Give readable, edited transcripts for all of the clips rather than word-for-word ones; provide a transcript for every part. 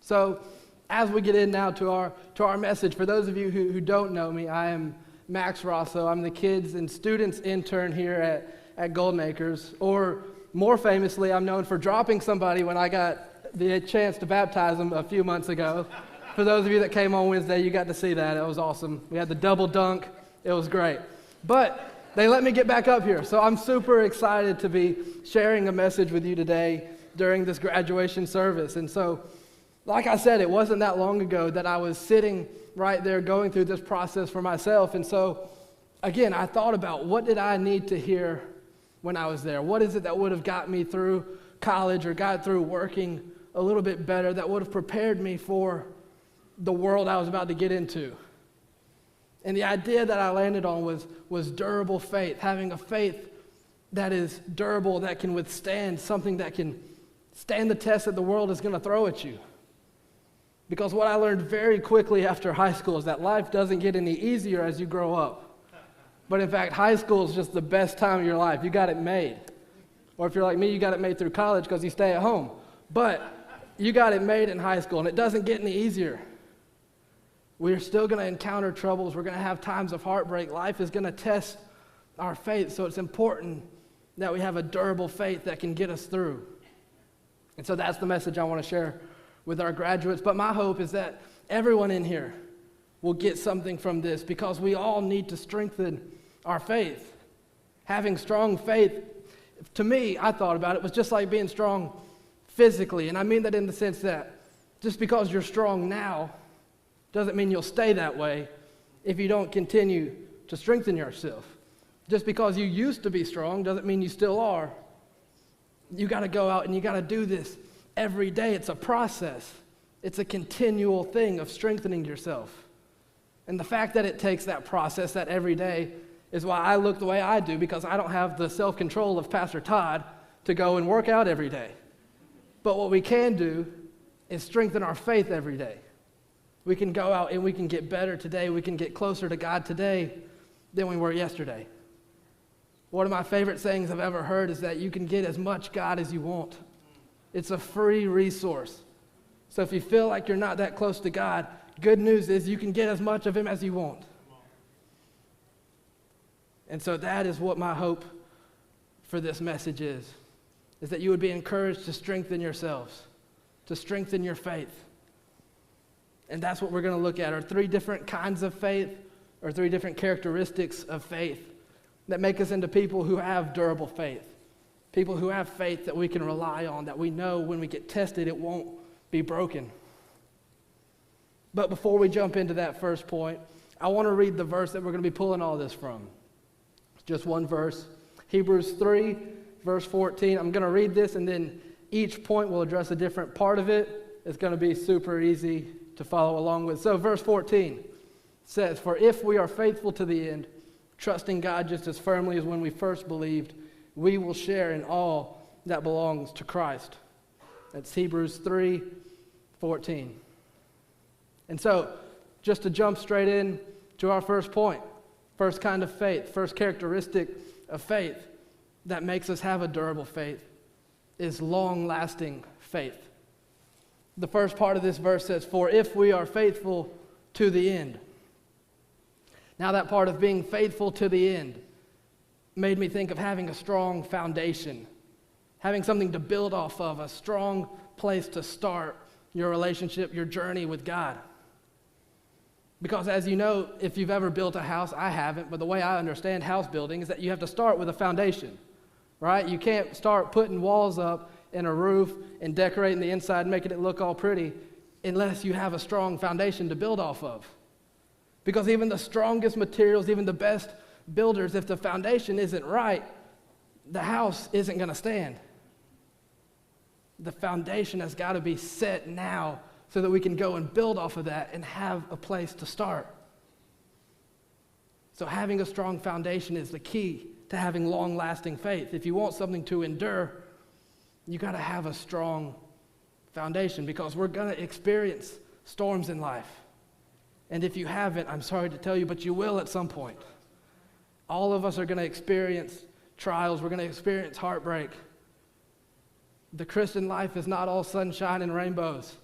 So as we get in now to our message, for those of you who don't know me, I am Max Rosso. I'm the kids and students intern here at Golden Acres, or more famously, I'm known for dropping somebody when I got the chance to baptize them a few months ago. For those of you that came on Wednesday, you got to see that. It was awesome. We had the double dunk. It was great. But they let me get back up here, so I'm super excited to be sharing a message with you today during this graduation service. And so, like I said, it wasn't that long ago that I was sitting right there going through this process for myself. And so, again, I thought about what did I need to hear when I was there? What is it that would have got me through college or got through working a little bit better, that would have prepared me for the world I was about to get into? And the idea that I landed on was durable faith, having a faith that is durable, that can withstand something that can stand the test that the world is going to throw at you. Because what I learned very quickly after high school is that life doesn't get any easier as you grow up. But in fact, high school is just the best time of your life. You got it made. Or if you're like me, you got it made through college because you stay at home. But you got it made in high school, and it doesn't get any easier. We're still going to encounter troubles. We're going to have times of heartbreak. Life is going to test our faith, so it's important that we have a durable faith that can get us through. And so that's the message I want to share with our graduates. But my hope is that everyone in here will get something from this, because we all need to strengthen our faith. Having strong faith, to me, I thought about it, was just like being strong physically. And I mean that in the sense that just because you're strong now doesn't mean you'll stay that way if you don't continue to strengthen yourself. Just because you used to be strong doesn't mean you still are. You got to go out and you got to do this every day. It's a process. It's a continual thing of strengthening yourself. And the fact that it takes that process, that every day, is why I look the way I do, because I don't have the self-control of Pastor Todd to go and work out every day. But what we can do is strengthen our faith every day. We can go out and we can get better today. We can get closer to God today than we were yesterday. One of my favorite sayings I've ever heard is that you can get as much God as you want. It's a free resource. So if you feel like you're not that close to God, good news is you can get as much of Him as you want. And so that is what my hope for this message is that you would be encouraged to strengthen yourselves, to strengthen your faith. And that's what we're going to look at, are 3 different kinds of faith, or 3 different characteristics of faith that make us into people who have durable faith, people who have faith that we can rely on, that we know when we get tested it won't be broken. But before we jump into that first point, I want to read the verse that we're going to be pulling all this from. Just one verse, Hebrews 3, verse 14. I'm going to read this, and then each point will address a different part of it. It's going to be super easy to follow along with. So verse 14 says, "For if we are faithful to the end, trusting God just as firmly as when we first believed, we will share in all that belongs to Christ." That's Hebrews 3:14. And so, just to jump straight in to our first point, first kind of faith, first characteristic of faith that makes us have a durable faith is long-lasting faith. The first part of this verse says, "For if we are faithful to the end." Now that part of being faithful to the end made me think of having a strong foundation, having something to build off of, a strong place to start your relationship, your journey with God. Because as you know, if you've ever built a house, I haven't, but the way I understand house building is that you have to start with a foundation, right? You can't start putting walls up and a roof and decorating the inside and making it look all pretty unless you have a strong foundation to build off of. Because even the strongest materials, even the best builders, if the foundation isn't right, the house isn't going to stand. The foundation has got to be set now so that we can go and build off of that and have a place to start. So having a strong foundation is the key to having long-lasting faith. If you want something to endure, you got to have a strong foundation, because we're going to experience storms in life. And if you haven't, I'm sorry to tell you, but you will at some point. All of us are going to experience trials. We're going to experience heartbreak. The Christian life is not all sunshine and rainbows.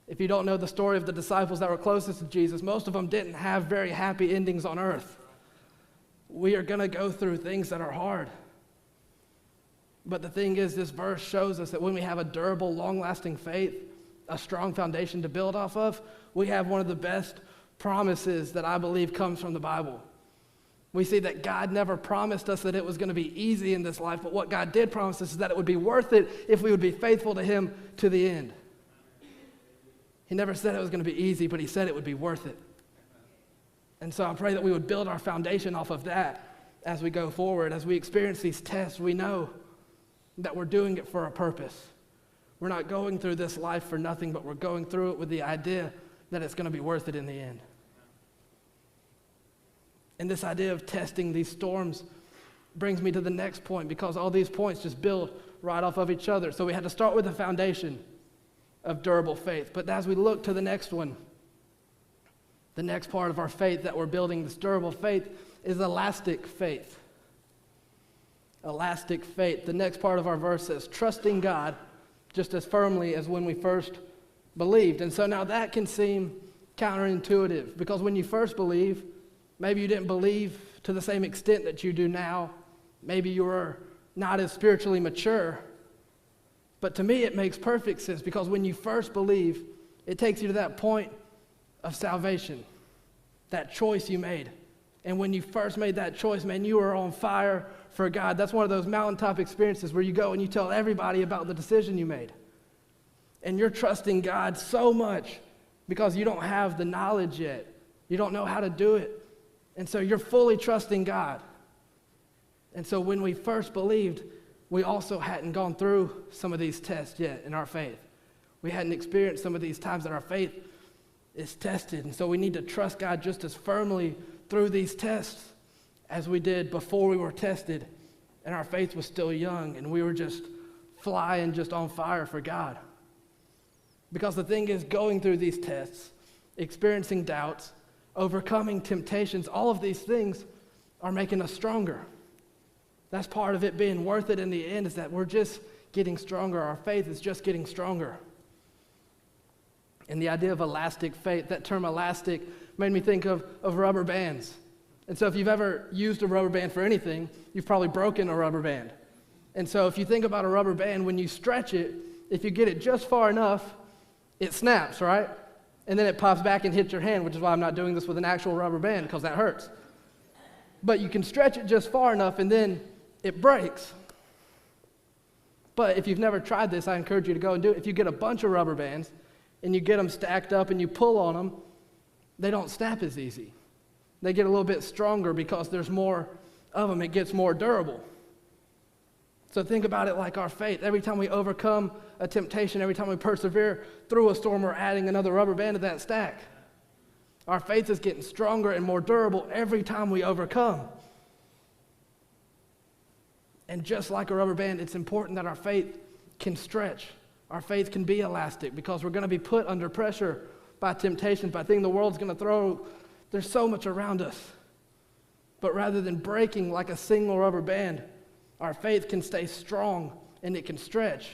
If you don't know the story of the disciples that were closest to Jesus, most of them didn't have very happy endings on earth. We are going to go through things that are hard. But the thing is, this verse shows us that when we have a durable, long-lasting faith, a strong foundation to build off of, we have one of the best promises that I believe comes from the Bible. We see that God never promised us that it was going to be easy in this life, but what God did promise us is that it would be worth it if we would be faithful to him to the end. He never said it was going to be easy, but he said it would be worth it. And so I pray that we would build our foundation off of that as we go forward. As we experience these tests, we know that we're doing it for a purpose. We're not going through this life for nothing, but we're going through it with the idea that it's going to be worth it in the end. And this idea of testing these storms brings me to the next point, because all these points just build right off of each other. So we had to start with a foundation of durable faith. But as we look to the next one, the next part of our faith that we're building, this durable faith, is elastic faith. Elastic faith. The next part of our verse says, trusting God just as firmly as when we first believed. And so now that can seem counterintuitive, because when you first believe, maybe you didn't believe to the same extent that you do now. Maybe you were not as spiritually mature. But to me, it makes perfect sense, because when you first believe, it takes you to that point of salvation, that choice you made. And when you first made that choice, man, you were on fire for God. That's one of those mountaintop experiences where you go and you tell everybody about the decision you made. And you're trusting God so much because you don't have the knowledge yet. You don't know how to do it. And so you're fully trusting God. And so when we first believed, we also hadn't gone through some of these tests yet in our faith. We hadn't experienced some of these times that our faith is tested. And so we need to trust God just as firmly through these tests as we did before we were tested and our faith was still young and we were just flying, just on fire for God. Because the thing is, going through these tests, experiencing doubts, overcoming temptations, all of these things are making us stronger. That's part of it being worth it in the end, is that we're just getting stronger. Our faith is just getting stronger. And the idea of elastic faith, that term elastic made me think of rubber bands. And so if you've ever used a rubber band for anything, you've probably broken a rubber band. And so if you think about a rubber band, when you stretch it, if you get it just far enough, it snaps, right? And then it pops back and hits your hand, which is why I'm not doing this with an actual rubber band, because that hurts. But you can stretch it just far enough and then it breaks. But if you've never tried this, I encourage you to go and do it. If you get a bunch of rubber bands and you get them stacked up and you pull on them, they don't snap as easy. They get a little bit stronger because there's more of them. It gets more durable. So think about it like our faith. Every time we overcome a temptation, every time we persevere through a storm, we're adding another rubber band to that stack. Our faith is getting stronger and more durable every time we overcome. And just like a rubber band, it's important that our faith can stretch. Our faith can be elastic, because we're going to be put under pressure by temptations, by things the world's going to throw. There's so much around us. But rather than breaking like a single rubber band, our faith can stay strong and it can stretch.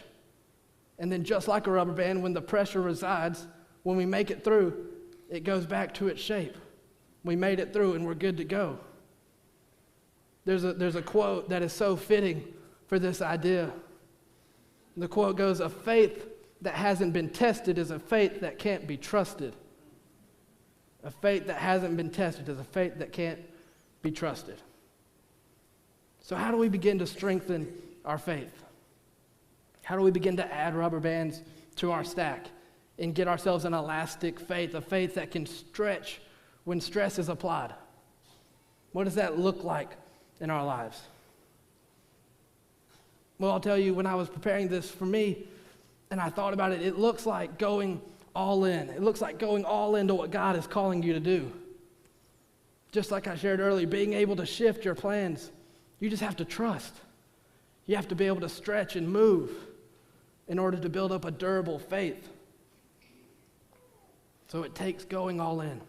And then just like a rubber band, when the pressure resides, when we make it through, it goes back to its shape. We made it through and we're good to go. There's a quote that is so fitting for this idea. The quote goes, "A faith that hasn't been tested is a faith that can't be trusted." A faith that hasn't been tested is a faith that can't be trusted. So how do we begin to strengthen our faith? How do we begin to add rubber bands to our stack and get ourselves an elastic faith, a faith that can stretch when stress is applied? What does that look like in our lives? Well, I'll tell you, when I was preparing this for me and I thought about it, it looks like going all in. It looks like going all into what God is calling you to do. Just like I shared earlier, being able to shift your plans, you just have to trust. You have to be able to stretch and move in order to build up a durable faith. So it takes going all in.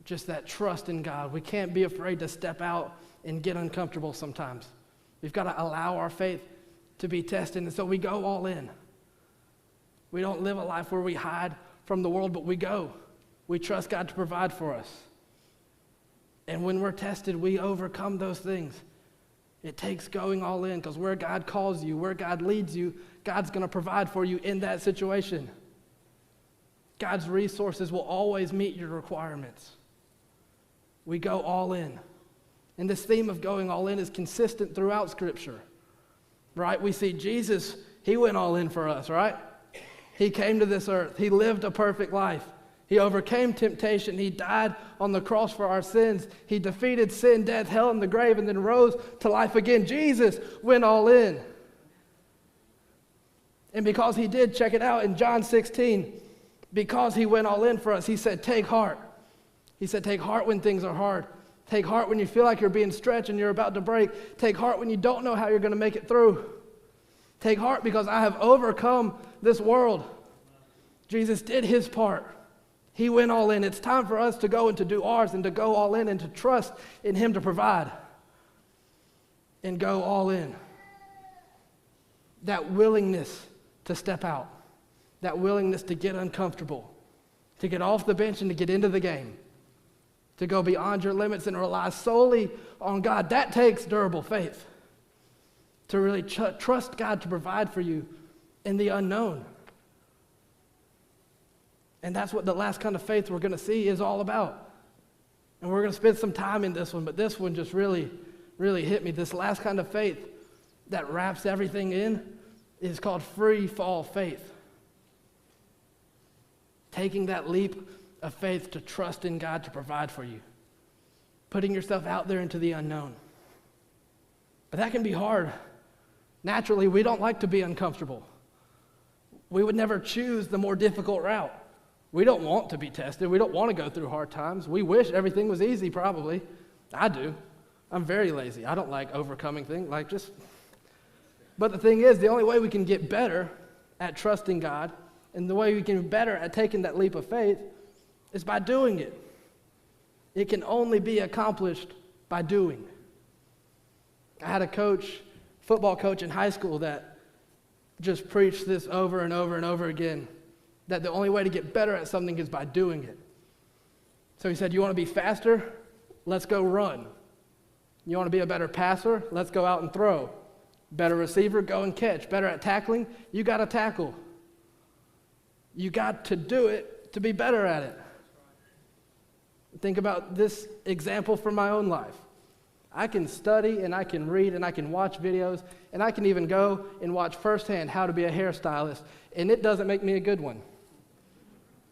Just that trust in God. We can't be afraid to step out and get uncomfortable sometimes. We've got to allow our faith to be tested, and so we go all in. We don't live a life where we hide from the world, but we go. We trust God to provide for us. And when we're tested, we overcome those things. It takes going all in, because where God calls you, where God leads you, God's going to provide for you in that situation. God's resources will always meet your requirements. We go all in. And this theme of going all in is consistent throughout Scripture, right? We see Jesus, he went all in for us, right? He came to this earth. He lived a perfect life. He overcame temptation. He died on the cross for our sins. He defeated sin, death, hell, and the grave, and then rose to life again. Jesus went all in. And because he did, check it out in John 16, because he went all in for us, he said, take heart. He said, take heart when things are hard. Take heart when you feel like you're being stretched and you're about to break. Take heart when you don't know how you're going to make it through. Take heart because I have overcome this world. Jesus did his part. He went all in. It's time for us to go and to do ours and to go all in and to trust in him to provide and go all in. That willingness to step out, that willingness to get uncomfortable, to get off the bench and to get into the game, to go beyond your limits and rely solely on God. That takes durable faith, to really trust God to provide for you in the unknown. And that's what the last kind of faith we're going to see is all about. And we're going to spend some time in this one, but this one just really, really hit me. This last kind of faith that wraps everything in is called free fall faith. Taking that leap of faith to trust in God to provide for you. Putting yourself out there into the unknown. But that can be hard. Naturally, we don't like to be uncomfortable. We would never choose the more difficult route. We don't want to be tested. We don't want to go through hard times. We wish everything was easy, probably. I do. I'm very lazy. I don't like overcoming things. But the thing is, the only way we can get better at trusting God and the way we can be better at taking that leap of faith is by doing it. It can only be accomplished by doing. I had a football coach in high school that just preached this over and over and over again, that the only way to get better at something is by doing it. So he said, you want to be faster? Let's go run. You want to be a better passer? Let's go out and throw. Better receiver? Go and catch. Better at tackling? You got to tackle. You got to do it to be better at it. Think about this example from my own life. I can study and I can read and I can watch videos and I can even go and watch firsthand how to be a hairstylist, and it doesn't make me a good one.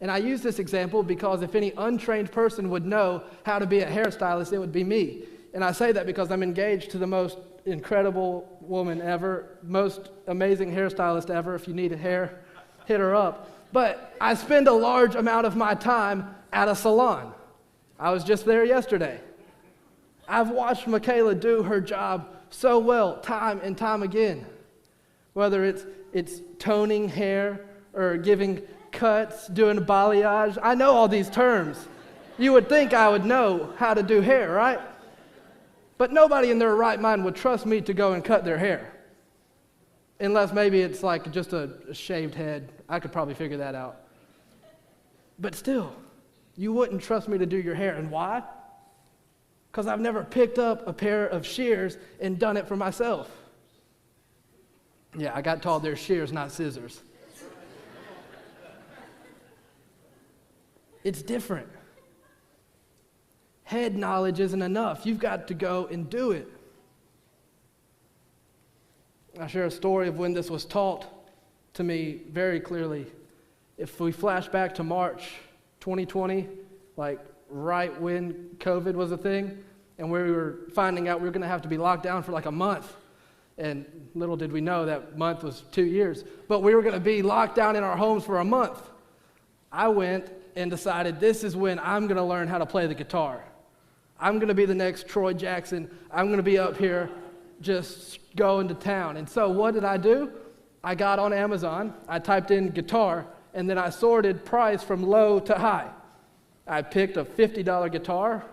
And I use this example because if any untrained person would know how to be a hairstylist, it would be me. And I say that because I'm engaged to the most incredible woman ever, most amazing hairstylist ever. If you need a hair, hit her up. But I spend a large amount of my time at a salon. I was just there yesterday. I've watched Michaela do her job so well time and time again. Whether it's toning hair or giving cuts, doing a balayage. I know all these terms. You would think I would know how to do hair, right? But nobody in their right mind would trust me to go and cut their hair. Unless maybe it's like just a shaved head. I could probably figure that out. But still, you wouldn't trust me to do your hair. And why? Because I've never picked up a pair of shears and done it for myself. Yeah, I got told they're shears, not scissors. It's different. Head knowledge isn't enough. You've got to go and do it. I share a story of when this was taught to me very clearly. If we flash back to March 2020, like right when COVID was a thing, and we were finding out we were going to have to be locked down for like a month. And little did we know that month was 2 years. But we were going to be locked down in our homes for a month. I went and decided this is when I'm going to learn how to play the guitar. I'm going to be the next Troy Jackson. I'm going to be up here just going to town. And so what did I do? I got on Amazon. I typed in guitar, and then I sorted price from low to high. I picked a $50 guitar,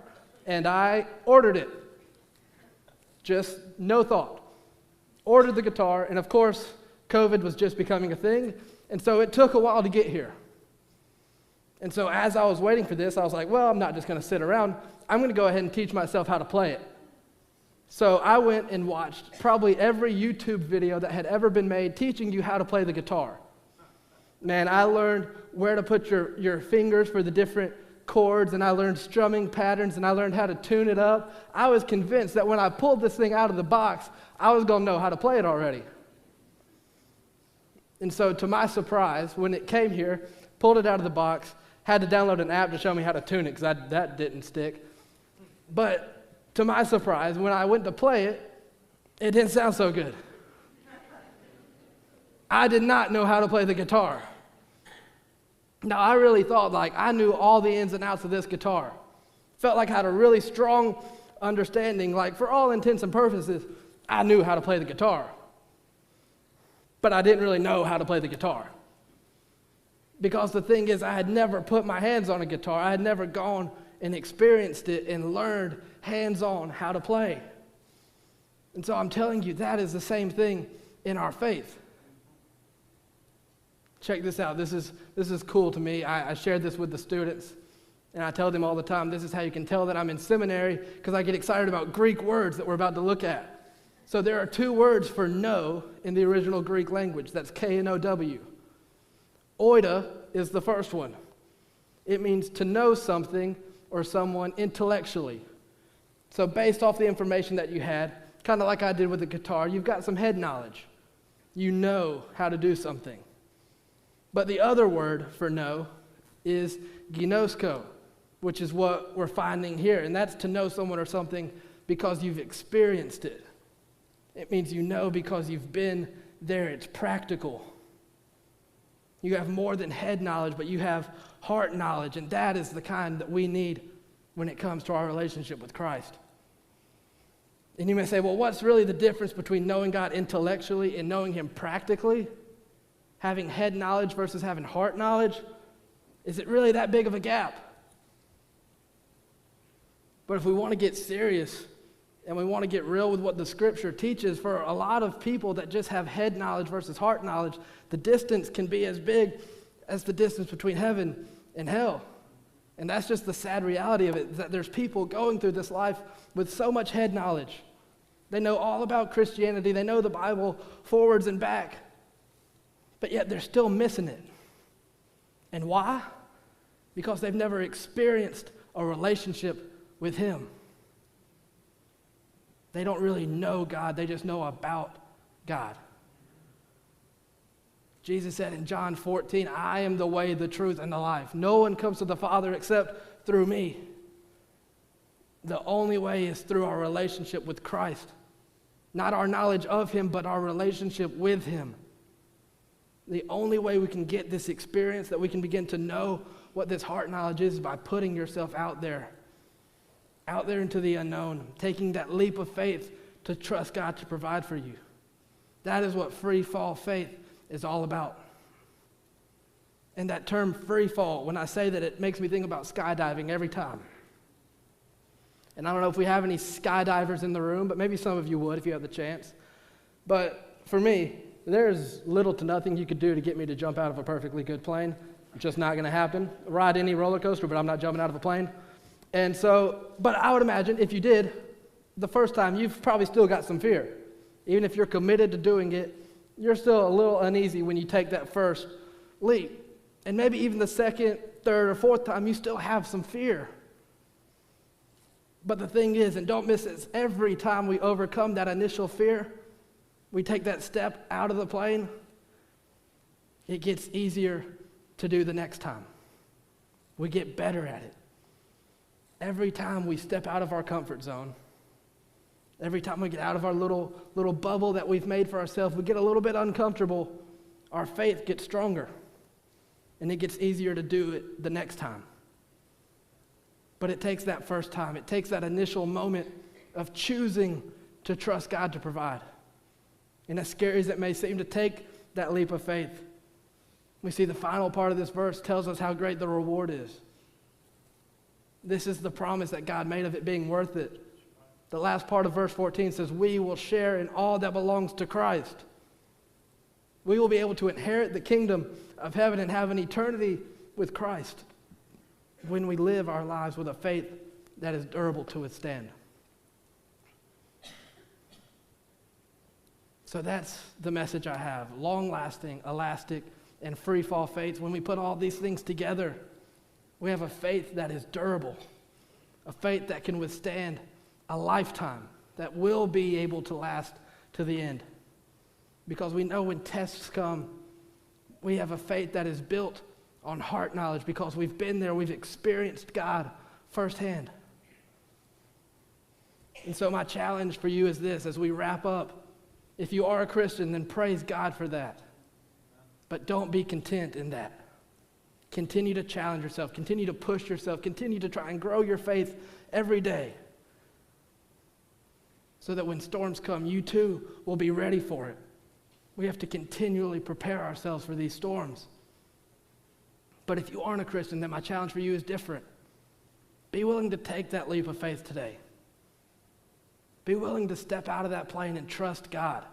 and I ordered it. Just no thought. Ordered the guitar, and of course, COVID was just becoming a thing, and so it took a while to get here. And so as I was waiting for this, I was like, well, I'm not just going to sit around. I'm going to go ahead and teach myself how to play it. So I went and watched probably every YouTube video that had ever been made teaching you how to play the guitar. Man, I learned where to put your fingers for the different chords, and I learned strumming patterns, and I learned how to tune it up. I was convinced that when I pulled this thing out of the box, I was going to know how to play it already. And so to my surprise, when it came here, pulled it out of the box, had to download an app to show me how to tune it because that didn't stick. But to my surprise, when I went to play it, it didn't sound so good. I did not know how to play the guitar. Now, I really thought like I knew all the ins and outs of this guitar. Felt like I had a really strong understanding, like for all intents and purposes, I knew how to play the guitar. But I didn't really know how to play the guitar. Because the thing is, I had never put my hands on a guitar. I had never gone and experienced it and learned hands-on how to play. And so I'm telling you, that is the same thing in our faith. Check this out. This is cool to me. I shared this with the students, and I tell them all the time, this is how you can tell that I'm in seminary, because I get excited about Greek words that we're about to look at. So there are 2 words for know in the original Greek language. That's K-N-O-W. Oida is the first one. It means to know something or someone intellectually. So based off the information that you had, kind of like I did with the guitar, you've got some head knowledge. You know how to do something. But the other word for know is ginosko, which is what we're finding here. And that's to know someone or something because you've experienced it. It means you know because you've been there. It's practical. You have more than head knowledge, but you have heart knowledge, and that is the kind that we need when it comes to our relationship with Christ. And you may say, well, what's really the difference between knowing God intellectually and knowing Him practically? Having head knowledge versus having heart knowledge? Is it really that big of a gap? But if we want to get serious and we want to get real with what the Scripture teaches, for a lot of people that just have head knowledge versus heart knowledge, the distance can be as big as the distance between heaven and hell. And that's just the sad reality of it, that there's people going through this life with so much head knowledge. They know all about Christianity. They know the Bible forwards and back. But yet they're still missing it. And why? Because they've never experienced a relationship with Him. They don't really know God. They just know about God. Jesus said in John 14, I am the way, the truth, and the life. No one comes to the Father except through me. The only way is through our relationship with Christ. Not our knowledge of Him, but our relationship with Him. The only way we can get this experience, that we can begin to know what this heart knowledge is by putting yourself out there into the unknown, taking that leap of faith to trust God to provide for you. That is what free fall faith is all about. And that term free fall, when I say that, it makes me think about skydiving every time. And I don't know if we have any skydivers in the room, but maybe some of you would if you have the chance. But for me, there's little to nothing you could do to get me to jump out of a perfectly good plane. It's just not going to happen. Ride any roller coaster, but I'm not jumping out of a plane. And so, but I would imagine if you did, the first time, you've probably still got some fear. Even if you're committed to doing it, you're still a little uneasy when you take that first leap. And maybe even the second, third, or fourth time, you still have some fear. But the thing is, and don't miss it, every time we overcome that initial fear, we take that step out of the plane, it gets easier to do the next time. We get better at it. Every time we step out of our comfort zone, every time we get out of our little bubble that we've made for ourselves, we get a little bit uncomfortable, our faith gets stronger, and it gets easier to do it the next time. But it takes that first time. It takes that initial moment of choosing to trust God to provide. And as scary as it may seem to take that leap of faith, we see the final part of this verse tells us how great the reward is. This is the promise that God made of it being worth it. The last part of verse 14 says, we will share in all that belongs to Christ. We will be able to inherit the kingdom of heaven and have an eternity with Christ when we live our lives with a faith that is durable to withstand. So that's the message I have. Long-lasting, elastic, and free-fall faith. When we put all these things together, we have a faith that is durable, a faith that can withstand a lifetime, that will be able to last to the end. Because we know when tests come, we have a faith that is built on heart knowledge because we've been there, we've experienced God firsthand. And so my challenge for you is this, as we wrap up, if you are a Christian, then praise God for that. But don't be content in that. Continue to challenge yourself, continue to push yourself, continue to try and grow your faith every day, so that when storms come, you too will be ready for it. We have to continually prepare ourselves for these storms. But if you aren't a Christian, then my challenge for you is different. Be willing to take that leap of faith today. Be willing to step out of that plane and trust God,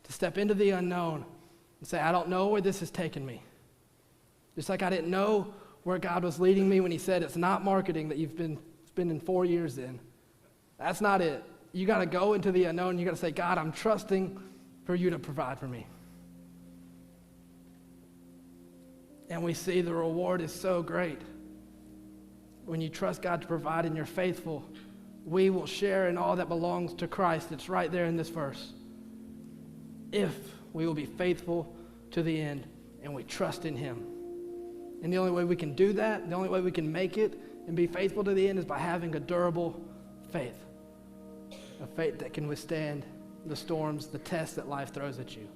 to step into the unknown and say, I don't know where this has taken me. Just like I didn't know where God was leading me when he said it's not marketing that you've been spending 4 years in. That's not it. You got to go into the unknown. You got to say, God, I'm trusting for you to provide for me. And we see the reward is so great. When you trust God to provide and you're faithful, we will share in all that belongs to Christ. It's right there in this verse. If we will be faithful to the end and we trust in him. And the only way we can do that, the only way we can make it and be faithful to the end is by having a durable faith. A faith that can withstand the storms, the tests that life throws at you.